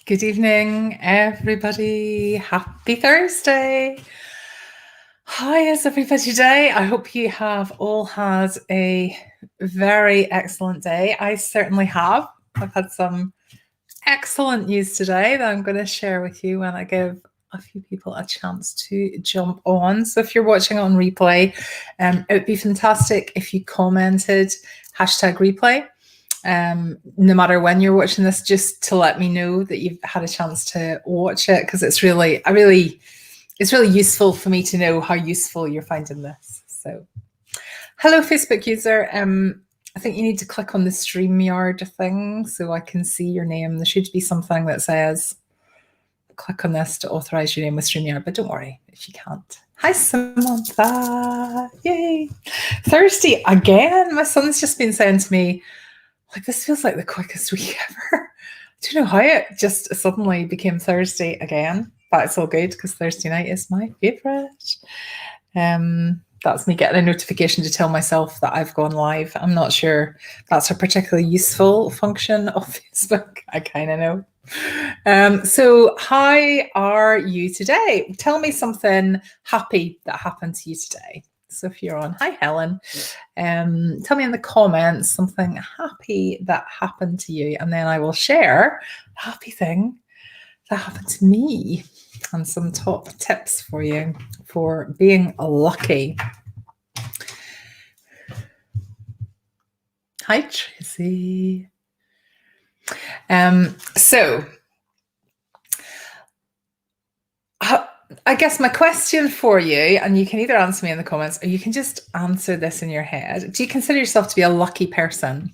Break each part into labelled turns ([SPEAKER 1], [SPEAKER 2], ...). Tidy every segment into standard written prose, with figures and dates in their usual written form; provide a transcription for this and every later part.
[SPEAKER 1] Good evening, everybody. Happy Thursday. How is everybody today? I hope you have all had a very excellent day. I certainly have. I've had some excellent news today that I'm going to share with you when I give a few people a chance to jump on. So if you're watching on replay, it would be fantastic if you commented #replay. No matter when you're watching this, just to let me know that you've had a chance to watch it, because it's really useful for me to know how useful you're finding this. So, hello, Facebook user. I think you need to click on the StreamYard thing so I can see your name. There should be something that says, click on this to authorize your name with StreamYard, but don't worry if you can't. Hi, Samantha. Yay. Thursday again. My son's just been saying to me, like, this feels like the quickest week ever. Do you know how it just suddenly became Thursday again? But it's all good because Thursday night is my favourite. That's me getting a notification to tell myself that I've gone live. I'm not sure that's a particularly useful function of Facebook. I kind of know. So how are you today? Tell me something happy that happened to you today. So if you're on, hi Helen, tell me in the comments something happy that happened to you, and then I will share a happy thing that happened to me and some top tips for you for being lucky. Hi Tracy. So I guess my question for you, and you can either answer me in the comments or you can just answer this in your head. Do you consider yourself to be a lucky person?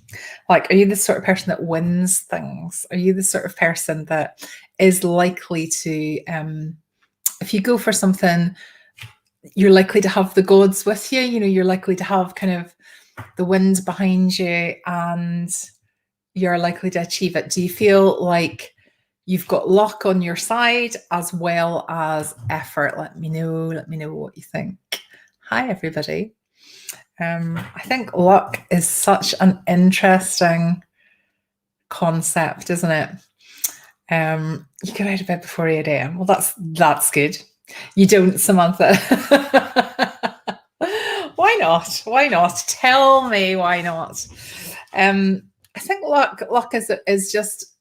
[SPEAKER 1] Like, are you the sort of person that wins things? Are you the sort of person that is likely to, if you go for something, you're likely to have the gods with you? You know, you're likely to have kind of the wind behind you and you're likely to achieve it. Do you feel like you've got luck on your side as well as effort? Let me know what you think. Hi, everybody. I think luck is such an interesting concept, isn't it? You get out of bed before 8 a.m. Well, that's good. You don't, Samantha. Why not? Why not? Tell me why not. I think luck is just,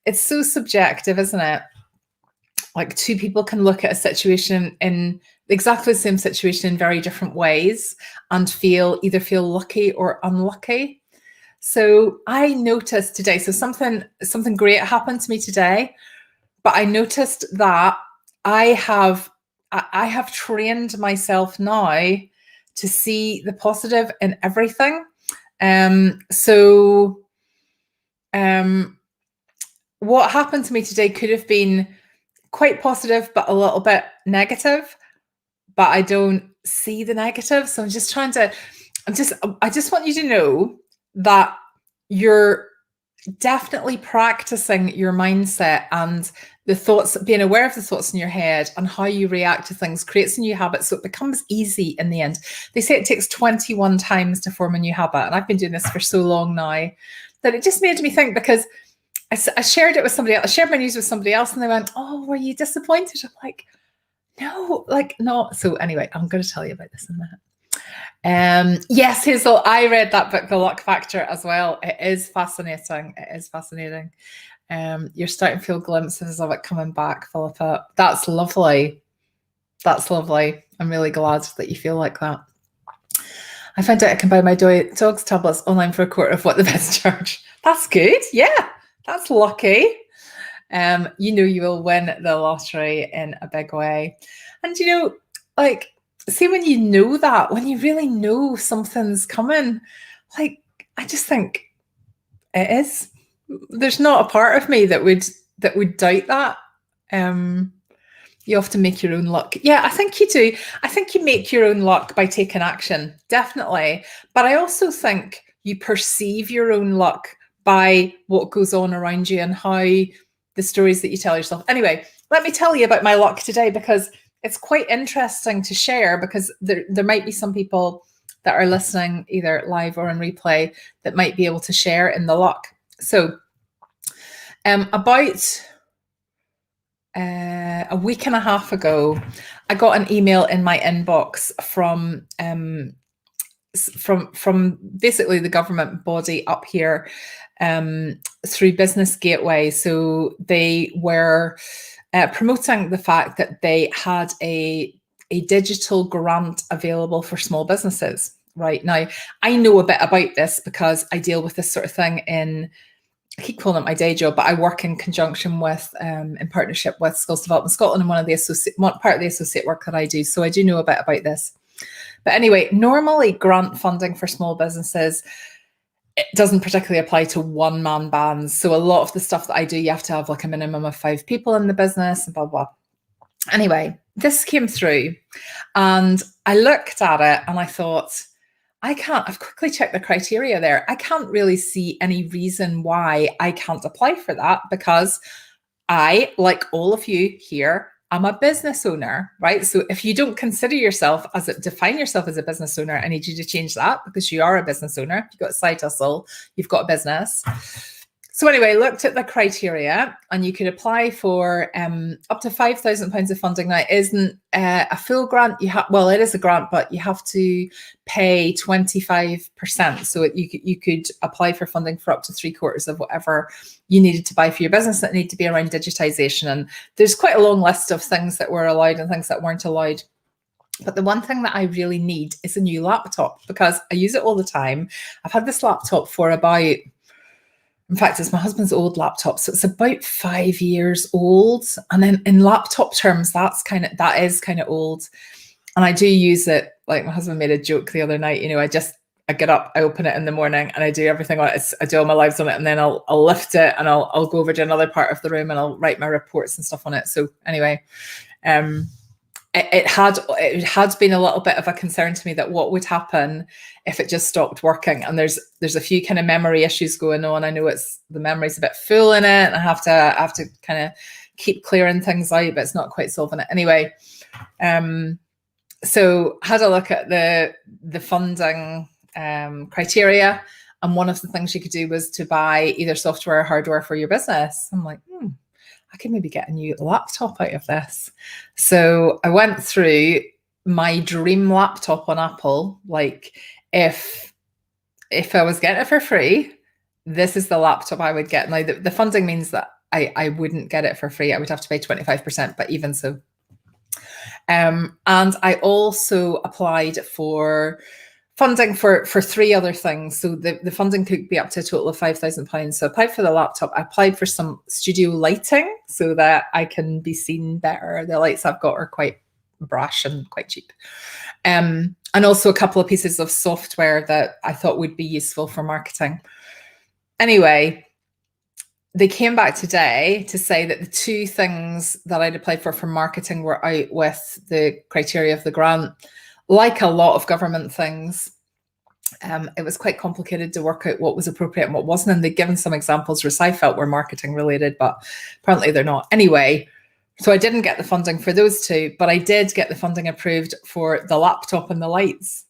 [SPEAKER 1] it's so subjective, isn't it? Like, two people can look at a situation in exactly the same situation in very different ways and either feel lucky or unlucky. So I noticed today, so something great happened to me today, but I noticed that I have trained myself now to see the positive in everything. What happened to me today could have been quite positive, but a little bit negative, but I don't see the negative. So I just want you to know that you're definitely practicing your mindset, and the thoughts, being aware of the thoughts in your head and how you react to things creates a new habit. So it becomes easy in the end. They say it takes 21 times to form a new habit. And I've been doing this for so long now that it just made me think, because I shared it with somebody else. I shared my news with somebody else and they went, "Oh, were you disappointed?" I'm like, no. So anyway, I'm going to tell you about this in a minute. Yes, Hazel, I read that book, The Luck Factor, as well. It is fascinating. You're starting to feel glimpses of it coming back, Philippa. That's lovely. I'm really glad that you feel like that. I found out I can buy my dog's tablets online for a quarter of what the vets charge. That's good. Yeah, that's lucky. You will win the lottery in a big way. And like, see, when you know that, when you really know something's coming, like, I just think it is. There's not a part of me that would doubt that. You often make your own luck. Yeah, I think you do. I think you make your own luck by taking action, definitely. But I also think you perceive your own luck by what goes on around you and how the stories that you tell yourself. Anyway, let me tell you about my luck today, because it's quite interesting to share, because there might be some people that are listening either live or in replay that might be able to share in the luck. So about a week and a half ago, I got an email in my inbox from basically the government body up here, through Business Gateway. So they were promoting the fact that they had a digital grant available for small businesses. Right now, I know a bit about this because I deal with this sort of thing I keep calling it my day job, but I work in conjunction with, in partnership with Skills Development Scotland, and part of the associate work that I do. So I do know a bit about this. But anyway, normally grant funding for small businesses, it doesn't particularly apply to one-man bands. So a lot of the stuff that I do, you have to have like a minimum of 5 people in the business and blah, blah. Anyway, this came through and I looked at it and I thought, I've quickly checked the criteria there. I can't really see any reason why I can't apply for that, because I, like all of you here, I'm a business owner, right? So if you don't consider yourself define yourself as a business owner, I need you to change that, because you are a business owner. You've got a side hustle, you've got a business. So anyway, looked at the criteria, and you could apply for up to £5,000 of funding. Now, it isn't a full grant. Well, it is a grant, but you have to pay 25%. So you could apply for funding for up to 3/4 of whatever you needed to buy for your business that need to be around digitization. And there's quite a long list of things that were allowed and things that weren't allowed. But the one thing that I really need is a new laptop, because I use it all the time. I've had this laptop for in fact, it's my husband's old laptop, so it's about 5 years old. And then in laptop terms, that is kind of old. And I do use it. Like, my husband made a joke the other night. I get up, I open it in the morning, and I do everything on it. I do all my lives on it, and then I'll lift it and I'll go over to another part of the room and I'll write my reports and stuff on it. So anyway, it had been a little bit of a concern to me that what would happen if it just stopped working. And there's a few kind of memory issues going on. I know the memory's a bit full in it, and I have to kind of keep clearing things out, but it's not quite solving it. Anyway, so had a look at the funding criteria, and one of the things you could do was to buy either software or hardware for your business. I'm like, I could maybe get a new laptop out of this. So I went through my dream laptop on Apple. Like, if I was getting it for free, this is the laptop I would get. Now, the funding means that I wouldn't get it for free. I would have to pay 25%, but even so. And I also applied for funding for 3 other things. So the funding could be up to a total of £5,000. So I applied for the laptop. I applied for some studio lighting so that I can be seen better. The lights I've got are quite brash and quite cheap. And also a couple of pieces of software that I thought would be useful for marketing. Anyway, they came back today to say that the 2 things that I'd applied for marketing were out with the criteria of the grant. Like a lot of government things, it was quite complicated to work out what was appropriate and what wasn't. And they'd given some examples which I felt were marketing related, but apparently they're not. Anyway, so I didn't get the funding for those 2, but I did get the funding approved for the laptop and the lights.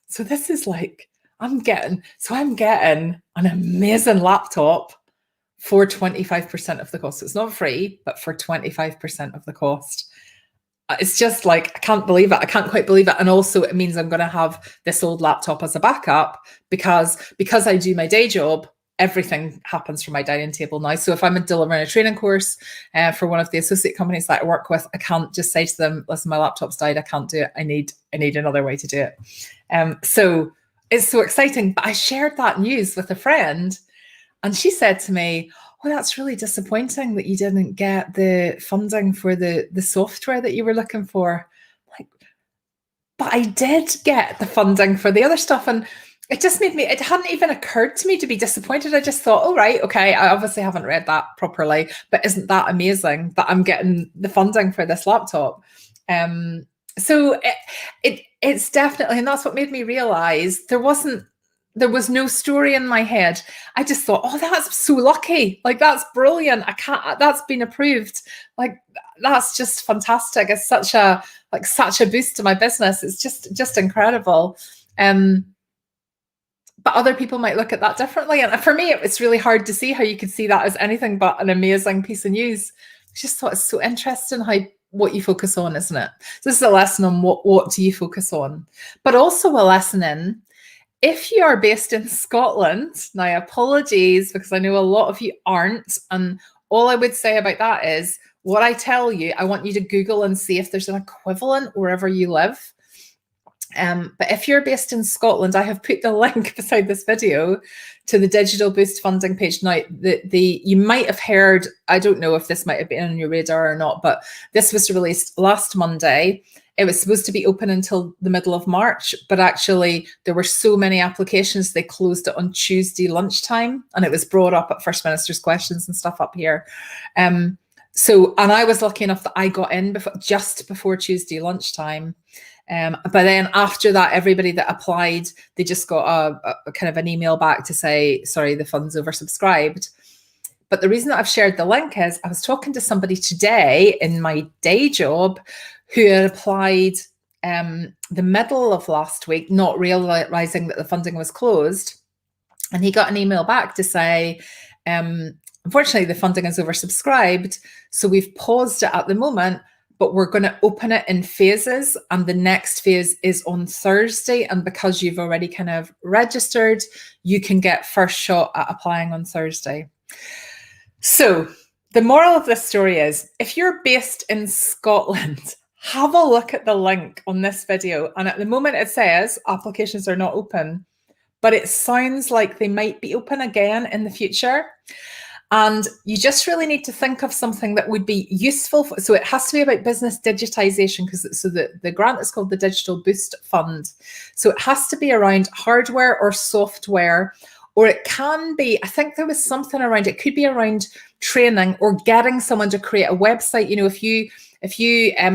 [SPEAKER 1] So this is like, I'm getting an amazing laptop for 25% of the cost. So it's not free, but for 25% of the cost. It's just like, I can't believe it. I can't quite believe it. And also it means I'm going to have this old laptop as a backup, because I do my day job, everything happens from my dining table now. So if I'm delivering a training course for one of the associate companies that I work with, I can't just say to them, listen, my laptop's died, I can't do it. I need another way to do it. So it's so exciting. But I shared that news with a friend, and she said to me, well, that's really disappointing that you didn't get the funding for the software that you were looking for. Like, but I did get the funding for the other stuff. And it just it hadn't even occurred to me to be disappointed. I just thought, oh, right, okay, I obviously haven't read that properly, but isn't that amazing that I'm getting the funding for this laptop? So it's definitely, and that's what made me realize there was no story in my head. I just thought, oh, that's so lucky. Like, that's brilliant. That's been approved. Like, that's just fantastic. It's such a boost to my business. It's just incredible. But other people might look at that differently. And for me, it's really hard to see how you could see that as anything but an amazing piece of news. just thought it's so interesting what you focus on, isn't it? So this is a lesson on what do you focus on, but also a lesson in, if you are based in Scotland, now apologies, because I know a lot of you aren't, and all I would say about that is, what I tell you, I want you to Google and see if there's an equivalent wherever you live. But if you're based in Scotland, I have put the link beside this video to the Digital Boost funding page. Now, you might have heard, I don't know if this might have been on your radar or not, but this was released last Monday. It was supposed to be open until the middle of March, but actually there were so many applications, they closed it on Tuesday lunchtime, and it was brought up at First Minister's Questions and stuff up here. And I was lucky enough that I got in just before Tuesday lunchtime. But then after that, everybody that applied, they just got a kind of an email back to say, sorry, the fund's oversubscribed. But the reason that I've shared the link is I was talking to somebody today in my day job who had applied the middle of last week, not realizing that the funding was closed. And he got an email back to say, unfortunately, the funding is oversubscribed, so we've paused it at the moment, but we're going to open it in phases, and the next phase is on Thursday. And because you've already kind of registered, you can get first shot at applying on Thursday. So the moral of this story is, if you're based in Scotland, have a look at the link on this video. And at the moment it says applications are not open, but it sounds like they might be open again in the future. And you just really need to think of something that would be useful. So it has to be about business digitization, because the grant is called the Digital Boost Fund. So it has to be around hardware or software, or it can be, I think there was something around, it could be around training or getting someone to create a website. You know, if you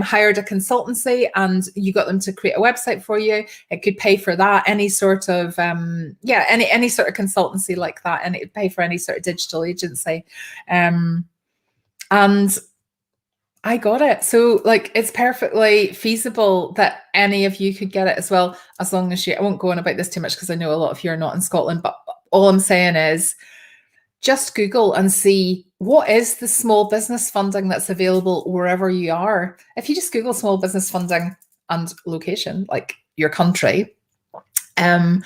[SPEAKER 1] hired a consultancy and you got them to create a website for you, it could pay for that. Any sort of any sort of consultancy like that, and it would pay for any sort of digital agency. And I got it. So like, it's perfectly feasible that any of you could get it as well, as long as I won't go on about this too much because I know a lot of you are not in Scotland, but all I'm saying is just Google and see what is the small business funding that's available wherever you are. If you just Google small business funding and location, like your country, and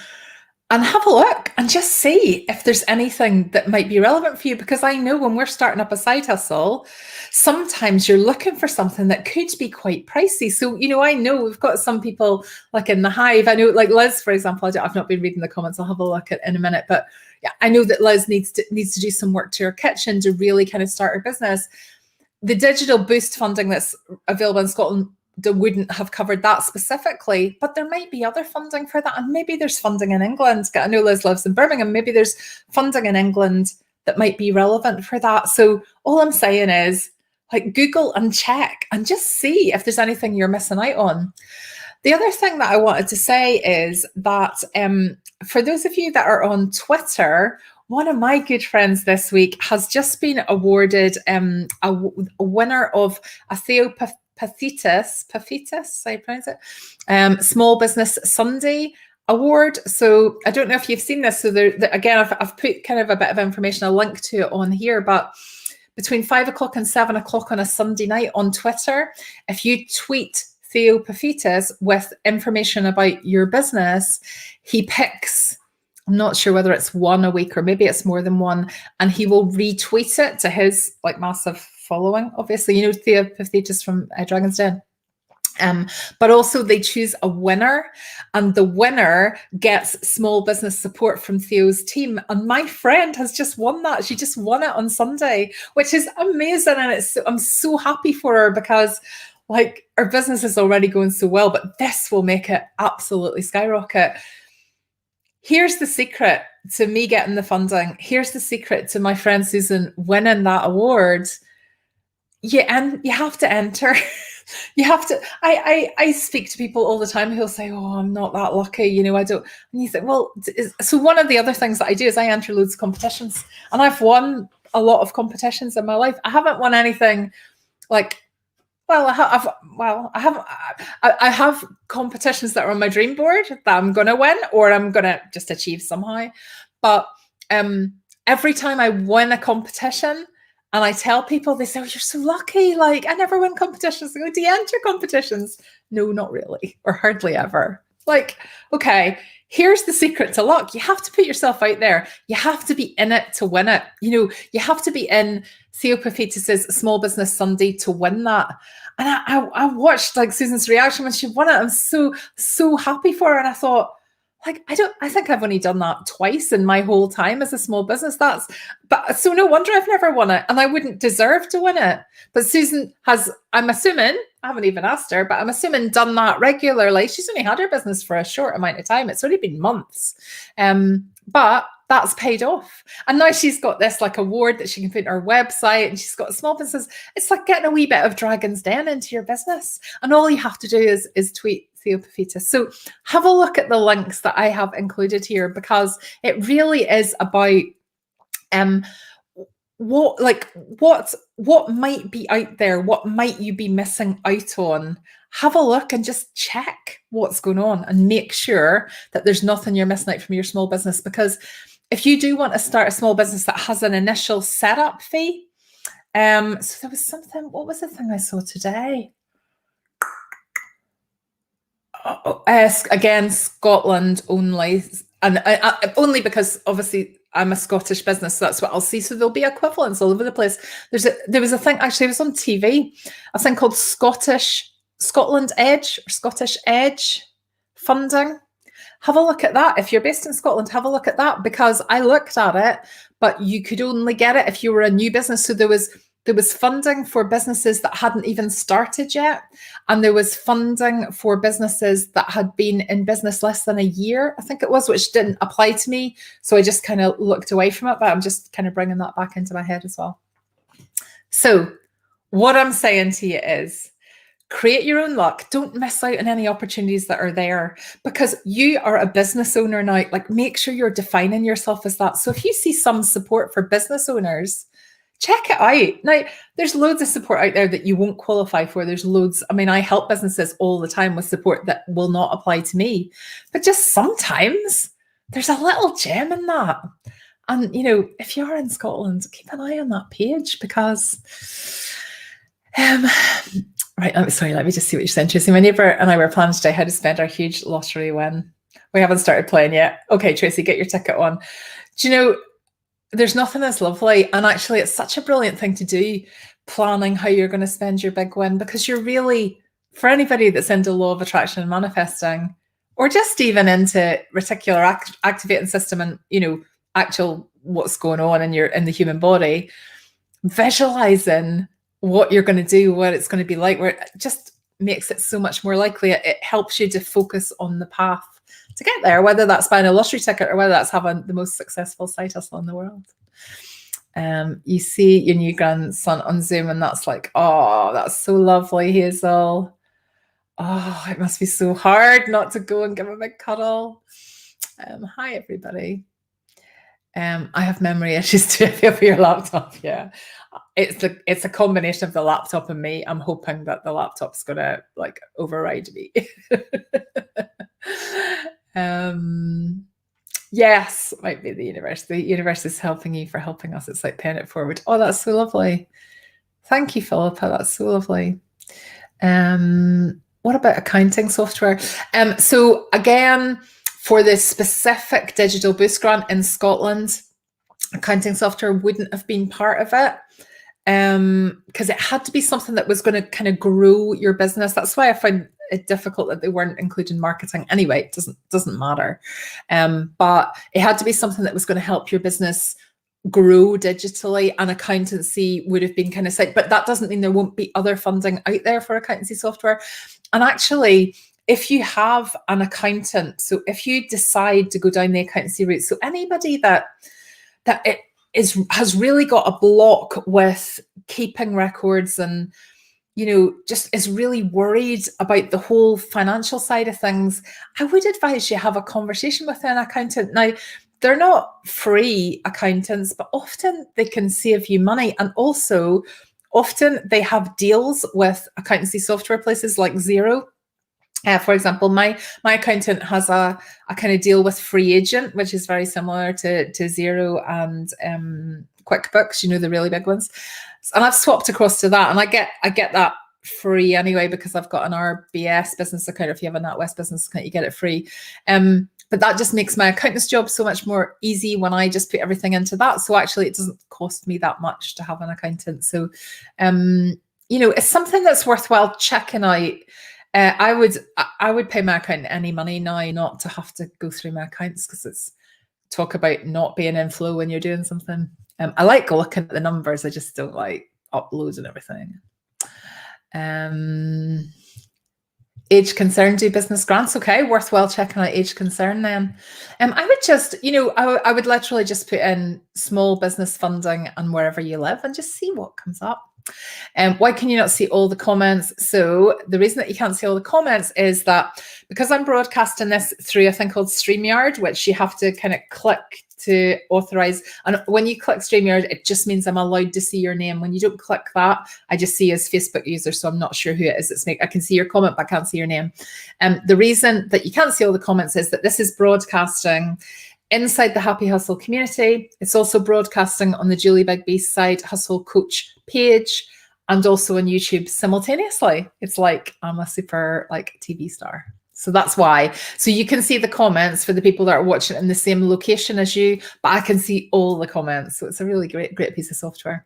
[SPEAKER 1] have a look and just see if there's anything that might be relevant for you. Because I know when we're starting up a side hustle, sometimes you're looking for something that could be quite pricey. So, you know, I know we've got some people like in the Hive. I know, like Liz, for example, I've not been reading the comments. I'll have a look at in a minute. But yeah, I know that Liz needs to do some work to her kitchen to really kind of start her business. The Digital Boost funding that's available in Scotland wouldn't have covered that specifically, but there might be other funding for that. And maybe there's funding in England. I know Liz lives in Birmingham. Maybe there's funding in England that might be relevant for that. So all I'm saying is, like, Google and check and just see if there's anything you're missing out on. The other thing that I wanted to say is that for those of you that are on Twitter, one of my good friends this week has just been awarded a winner of a Paphitis, I pronounce it, Small Business Sunday award. So I don't know if you've seen this. So again, I've put kind of a bit of information, a link to it on here, but between 5 o'clock and 7 o'clock on a Sunday night on Twitter, if you tweet Theo Paphitis with information about your business, he picks, I'm not sure whether it's one a week or maybe it's more than one, and he will retweet it to his like massive following. Obviously, you know Theo Paphitis from Dragon's Den. But also they choose a winner, and the winner gets small business support from Theo's team. And my friend has just won that. She just won it on Sunday, which is amazing. And I'm so happy for her, because like our business is already going so well, but this will make it absolutely skyrocket. Here's the secret to me getting the funding. Here's the secret to my friend Susan winning that award. And you have to enter. You have to. I speak to people all the time who'll say, "Oh, I'm not that lucky," you know. I don't. And you think, well, so one of the other things that I do is I enter loads of competitions, and I've won a lot of competitions in my life. I haven't won anything like, well, I have competitions that are on my dream board that I'm going to win or I'm going to just achieve somehow. But every time I win a competition, And I tell people, they say, oh, you're so lucky. Like, I never win competitions. I go, do you enter competitions? No, not really, or hardly ever. Like, okay, here's the secret to luck. You have to put yourself out there. You have to be in it to win it. You know, you have to be in Theo Paphitis' Small Business Sunday to win that. And I watched like Susan's reaction when she won it. I'm so happy for her. And I thought, like, I think I've only done that twice in my whole time as a small business. But so no wonder I've never won it, and I wouldn't deserve to win it. But Susan has, I'm assuming, I haven't even asked her, but I'm assuming done that regularly. She's only had her business for a short amount of time. It's only been months. But that's paid off. And now she's got this like award that she can put on her website, and she's got a small business. It's like getting a wee bit of Dragon's Den into your business. And all you have to do is tweet Theo Paphitis. So have a look at the links that I have included here, because it really is about what might be out there, what might you be missing out on. Have a look and just check what's going on and make sure that there's nothing you're missing out from your small business. Because if you do want to start a small business that has an initial setup fee, so there was something, what was the thing I saw today? Again, Scotland only, and only because obviously I'm a Scottish business, so that's what I'll see. So there'll be equivalents all over the place. There was a thing, actually, it was on TV, a thing called Scotland Edge or Scottish Edge funding. Have a look at that. If you're based in Scotland, have a look at that, because I looked at it, but you could only get it if you were a new business. So there was funding for businesses that hadn't even started yet. And there was funding for businesses that had been in business less than a year, I think it was, which didn't apply to me. So I just kind of looked away from it, but I'm just kind of bringing that back into my head as well. So what I'm saying to you is, create your own luck. Don't miss out on any opportunities that are there, because you are a business owner now. Like, make sure you're defining yourself as that. So if you see some support for business owners, check it out. Now, there's loads of support out there that you won't qualify for. There's loads. I mean, I help businesses all the time with support that will not apply to me. But just sometimes there's a little gem in that. And, you know, if you are in Scotland, keep an eye on that page, because... Right, let me just see what you're saying, Tracy. My neighbour and I were planning today how to spend our huge lottery win. We haven't started playing yet. Okay, Tracy, get your ticket on. Do you know, there's nothing as lovely, and actually it's such a brilliant thing to do, planning how you're going to spend your big win, because you're really, for anybody that's into law of attraction and manifesting, or just even into reticular activating system and, you know, actual what's going on in the human body, visualizing what you're going to do, what it's going to be like, where it just makes it so much more likely. It helps you to focus on the path to get there, whether that's buying a lottery ticket or whether that's having the most successful side hustle in the world. You see your new grandson on Zoom, and that's like, oh, that's so lovely, Hazel. Oh, it must be so hard not to go and give him a big cuddle. Hi, everybody. I have memory issues too for your laptop. Yeah, it's a combination of the laptop and me. I'm hoping that the laptop's gonna like override me. Yes, might be the universe. The universe is helping you for helping us. It's like paying it forward. Oh, that's so lovely. Thank you, Philippa. That's so lovely. What about accounting software? So again, for this specific digital boost grant in Scotland, accounting software wouldn't have been part of it, because it had to be something that was going to kind of grow your business. That's why I find it difficult that they weren't including marketing. Anyway, it doesn't matter. But it had to be something that was going to help your business grow digitally, and accountancy would have been kind of side. But that doesn't mean there won't be other funding out there for accountancy software. And actually, if you have an accountant, so if you decide to go down the accountancy route, so anybody that has really got a block with keeping records and, you know, just is really worried about the whole financial side of things, I would advise you have a conversation with an accountant. Now, they're not free accountants, but often they can save you money. And also, often they have deals with accountancy software places like Xero. For example, my accountant has a kind of deal with Free Agent, which is very similar to Xero and QuickBooks, you know, the really big ones. And I've swapped across to that, and I get that free anyway because I've got an RBS business account. If you have a NatWest business account, you get it free. But that just makes my accountant's job so much more easy when I just put everything into that. So actually, it doesn't cost me that much to have an accountant. So, you know, it's something that's worthwhile checking out. I would pay my accountant any money now, not to have to go through my accounts, because it's talk about not being in flow when you're doing something. I like looking at the numbers. I just don't like uploads and everything. Age concern, do business grants. Okay, worthwhile checking out age concern then. I would just, you know, I would literally just put in small business funding and wherever you live and just see what comes up. Why can you not see all the comments? So the reason that you can't see all the comments is that because I'm broadcasting this through a thing called StreamYard, which you have to kind of click to authorize. And when you click StreamYard, it just means I'm allowed to see your name. When you don't click that, I just see as Facebook user. So I'm not sure who it is. I can see your comment, but I can't see your name. The reason that you can't see all the comments is that this is broadcasting inside the Happy Hustle community. It's also broadcasting on the Julie Bigby Side Hustle Coach page and also on YouTube simultaneously. It's like I'm a super like TV star. So that's why. So you can see the comments for the people that are watching in the same location as you, but I can see all the comments. So it's a really great piece of software.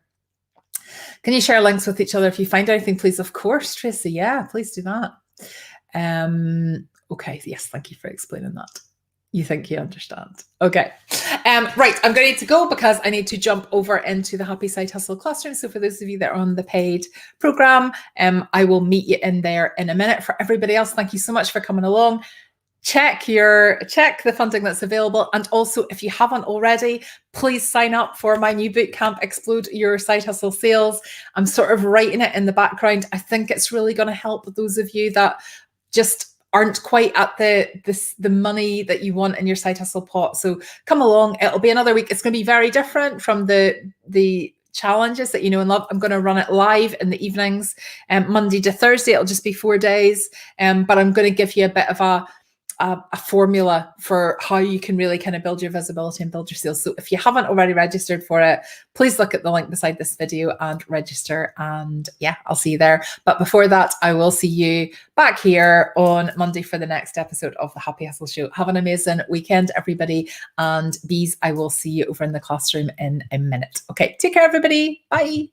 [SPEAKER 1] Can you share links with each other if you find anything, please? Of course, Tracy. Yeah, please do that. Okay. Yes. Thank you for explaining that. You think you understand. Okay. Right. I'm going to need to go because I need to jump over into the Happy Side Hustle classroom. So for those of you that are on the paid program, I will meet you in there in a minute. For everybody else, thank you so much for coming along. Check the funding that's available. And also, if you haven't already, please sign up for my new bootcamp, Explode Your Side Hustle Sales. I'm sort of writing it in the background. I think it's really going to help those of you that just aren't quite at the money that you want in your side hustle pot. So come along. It'll be another week. It's going to be very different from the challenges that you know and love. I'm going to run it live in the evenings, Monday to Thursday. It'll just be 4 days, but I'm going to give you a bit of a formula for how you can really kind of build your visibility and build your sales. So if you haven't already registered for it, please look at the link beside this video and register. And yeah, I'll see you there. But before that, I will see you back here on Monday for the next episode of the Happy Hustle Show. Have an amazing weekend, everybody. And bees, I will see you over in the classroom in a minute. Okay, take care, everybody. Bye.